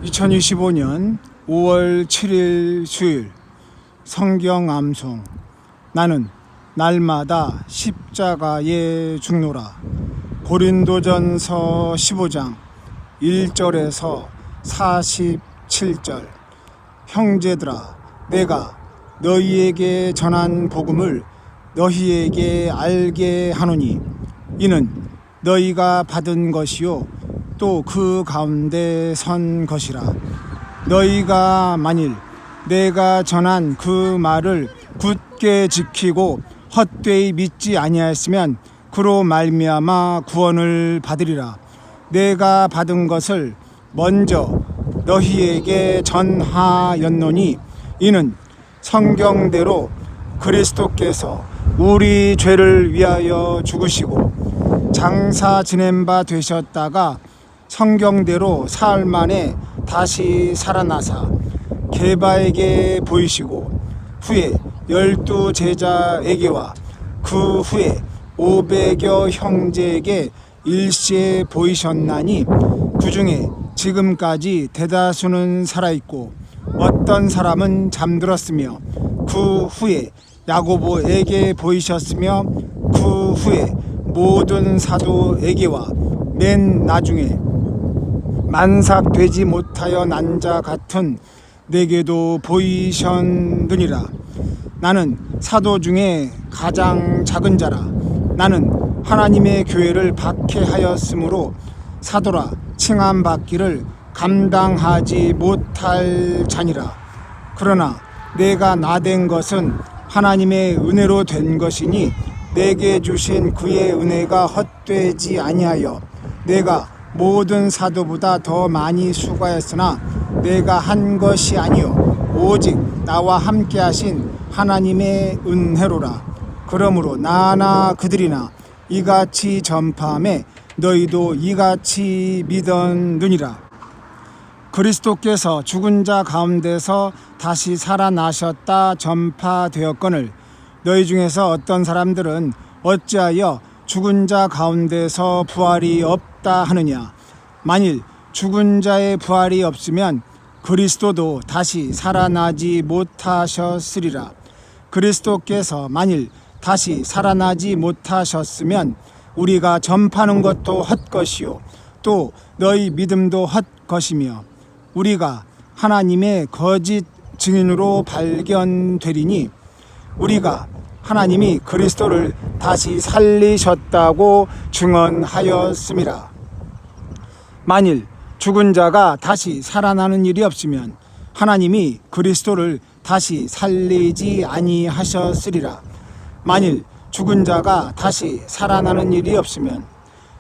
2025년 5월 7일 수요일 성경 암송. 나는 날마다 십자가에 죽노라. 고린도전서 15장 1절에서 47절. 형제들아, 내가 너희에게 전한 복음을 너희에게 알게 하노니 이는 너희가 받은 것이요 또 그 가운데 선 것이라. 너희가 만일 내가 전한 그 말을 굳게 지키고 헛되이 믿지 아니하였으면 그로 말미암아 구원을 받으리라. 내가 받은 것을 먼저 너희에게 전하였노니 이는 성경대로 그리스도께서 우리 죄를 위하여 죽으시고 장사 지낸 바 되셨다가 성경대로 사흘 만에 다시 살아나사 게바에게 보이시고 후에 12 제자에게와 그 후에 500여 형제에게 일시에 보이셨나니 그 중에 지금까지 대다수는 살아있고 어떤 사람은 잠들었으며 그 후에 야고보에게 보이셨으며 그 후에 모든 사도에게와 맨 나중에 만삭되지 못하여 난 자 같은 내게도 보이셨느니라. 나는 사도 중에 가장 작은 자라. 나는 하나님의 교회를 박해하였으므로 사도라 칭함받기를 감당하지 못할 자니라. 그러나 내가 나된 것은 하나님의 은혜로 된 것이니 내게 주신 그의 은혜가 헛되지 아니하여 내가 모든 사도보다 더 많이 수고하였으나 내가 한 것이 아니요 오직 나와 함께 하신 하나님의 은혜로라. 그러므로 나나 그들이나 이같이 전파하매 너희도 이같이 믿었느니라. 그리스도께서 죽은 자 가운데서 다시 살아나셨다 전파되었거늘 너희 중에서 어떤 사람들은 어찌하여 죽은 자 가운데서 부활이 없다 하느냐. 만일 죽은 자의 부활이 없으면 그리스도도 다시 살아나지 못하셨으리라. 그리스도께서 만일 다시 살아나지 못하셨으면 우리가 전파하는 것도 헛것이요 또 너희 믿음도 헛것이며 우리가 하나님의 거짓 증인으로 발견되리니 우리가 하나님이 그리스도를 다시 살리셨다고 증언하였음이라. 만일 죽은 자가 다시 살아나는 일이 없으면 하나님이 그리스도를 다시 살리지 아니하셨으리라. 만일 죽은 자가 다시 살아나는 일이 없으면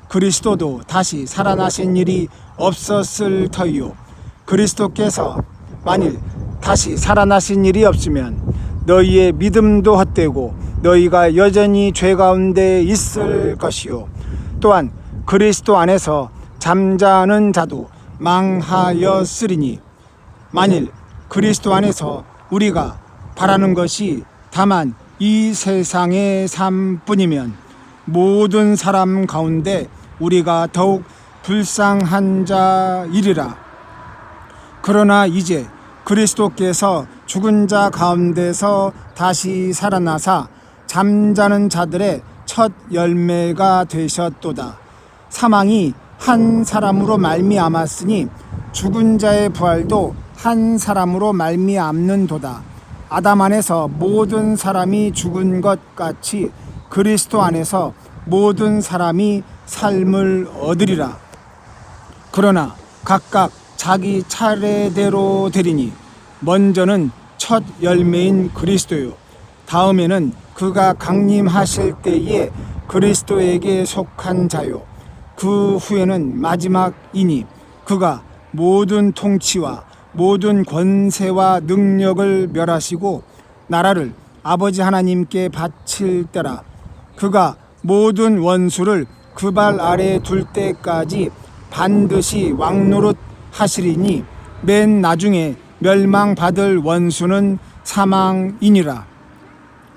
그리스도도 다시 살아나신 일이 없었을 터이요 그리스도께서 만일 다시 살아나신 일이 없으면 너희의 믿음도 헛되고 너희가 여전히 죄 가운데 있을 것이요 또한 그리스도 안에서 잠자는 자도 망하였으리니 만일 그리스도 안에서 우리가 바라는 것이 다만 이 세상의 삶뿐이면 모든 사람 가운데 우리가 더욱 불쌍한 자이리라. 그러나 이제 그리스도께서 죽은 자 가운데서 다시 살아나사 잠자는 자들의 첫 열매가 되셨도다. 사망이 한 사람으로 말미암았으니 죽은 자의 부활도 한 사람으로 말미암는도다. 아담 안에서 모든 사람이 죽은 것 같이 그리스도 안에서 모든 사람이 삶을 얻으리라. 그러나 각각 자기 차례대로 되리니 먼저는 첫 열매인 그리스도요 다음에는 그가 강림하실 때에 그리스도에게 속한 자요 그 후에는 마지막이니 그가 모든 통치와 모든 권세와 능력을 멸하시고 나라를 아버지 하나님께 바칠 때라. 그가 모든 원수를 그 발 아래 둘 때까지 반드시 왕노릇 하시리니 맨 나중에 멸망받을 원수는 사망이니라.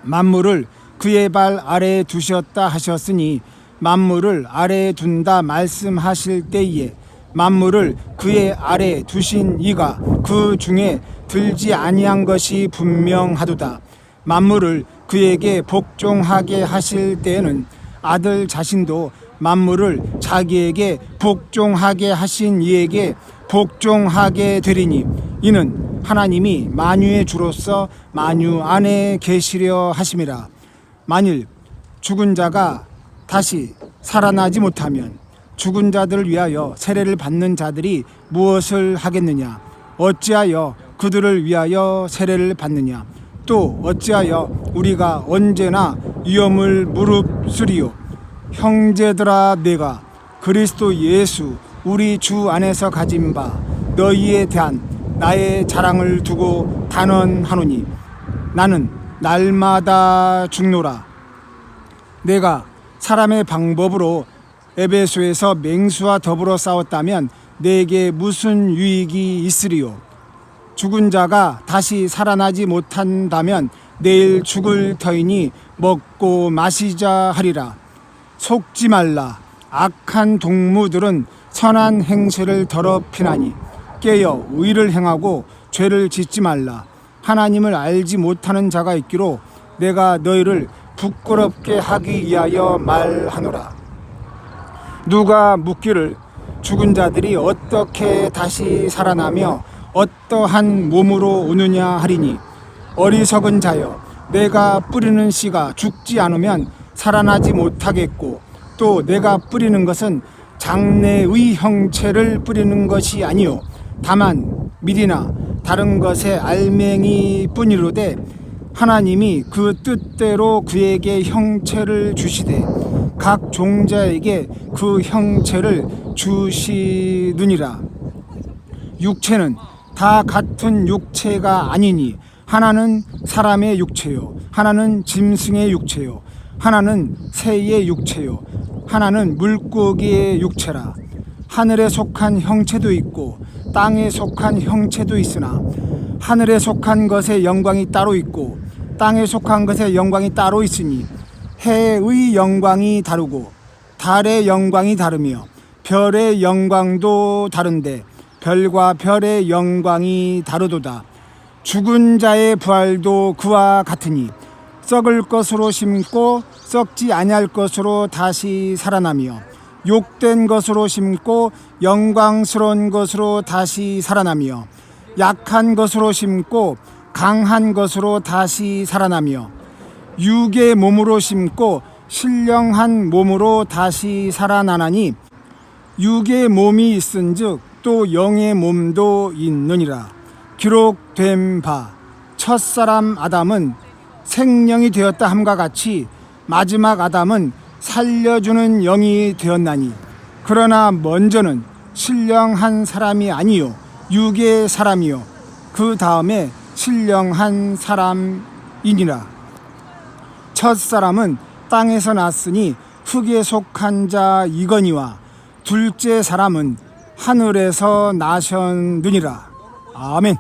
만물을 그의 발 아래에 두셨다 하셨으니 만물을 아래에 둔다 말씀하실 때에 만물을 그의 아래 두신 이가 그 중에 들지 아니한 것이 분명하도다. 만물을 그에게 복종하게 하실 때에는 아들 자신도 만물을 자기에게 복종하게 하신 이에게 복종하게 되리니 이는 하나님이 만유의 주로서 만유 안에 계시려 하심이라. 만일 죽은 자가 다시 살아나지 못하면 죽은 자들을 위하여 세례를 받는 자들이 무엇을 하겠느냐? 어찌하여 그들을 위하여 세례를 받느냐? 또 어찌하여 우리가 언제나 위험을 무릅쓰리요? 형제들아, 내가 그리스도 예수 우리 주 안에서 가진 바 너희에 대한 나의 자랑을 두고 단언하노니 나는 날마다 죽노라. 내가 사람의 방법으로 에베소에서 맹수와 더불어 싸웠다면 내게 무슨 유익이 있으리요? 죽은 자가 다시 살아나지 못한다면 내일 죽을 터이니 먹고 마시자 하리라. 속지 말라. 악한 동무들은 선한 행실을 더럽히나니 깨어 의를 행하고 죄를 짓지 말라. 하나님을 알지 못하는 자가 있기로 내가 너희를 부끄럽게 하기 위하여 말하노라. 누가 묻기를 죽은 자들이 어떻게 다시 살아나며 어떠한 몸으로 오느냐 하리니 어리석은 자여, 내가 뿌리는 씨가 죽지 않으면 살아나지 못하겠고 또 내가 뿌리는 것은 장래의 형체를 뿌리는 것이 아니요 다만 밀이나 다른 것의 알맹이 뿐이로되 하나님이 그 뜻대로 그에게 형체를 주시되 각 종자에게 그 형체를 주시느니라. 육체는 다 같은 육체가 아니니 하나는 사람의 육체요 하나는 짐승의 육체요 하나는 새의 육체요 하나는 물고기의 육체라. 하늘에 속한 형체도 있고 땅에 속한 형체도 있으나 하늘에 속한 것의 영광이 따로 있고 땅에 속한 것의 영광이 따로 있으니 해의 영광이 다르고 달의 영광이 다르며 별의 영광도 다른데 별과 별의 영광이 다르도다. 죽은 자의 부활도 그와 같으니 썩을 것으로 심고 썩지 아니할 것으로 다시 살아나며 욕된 것으로 심고 영광스러운 것으로 다시 살아나며 약한 것으로 심고 강한 것으로 다시 살아나며 육의 몸으로 심고 신령한 몸으로 다시 살아나나니 육의 몸이 있은즉 또 영의 몸도 있느니라. 기록된 바 첫사람 아담은 생명이 되었다 함과 같이 마지막 아담은 살려주는 영이 되었나니 그러나 먼저는 신령한 사람이 아니요 육의 사람이요 그 다음에 신령한 사람이니라. 첫사람은 땅에서 났으니 흙에 속한 자이거니와 둘째 사람은 하늘에서 나셨느니라. 아멘.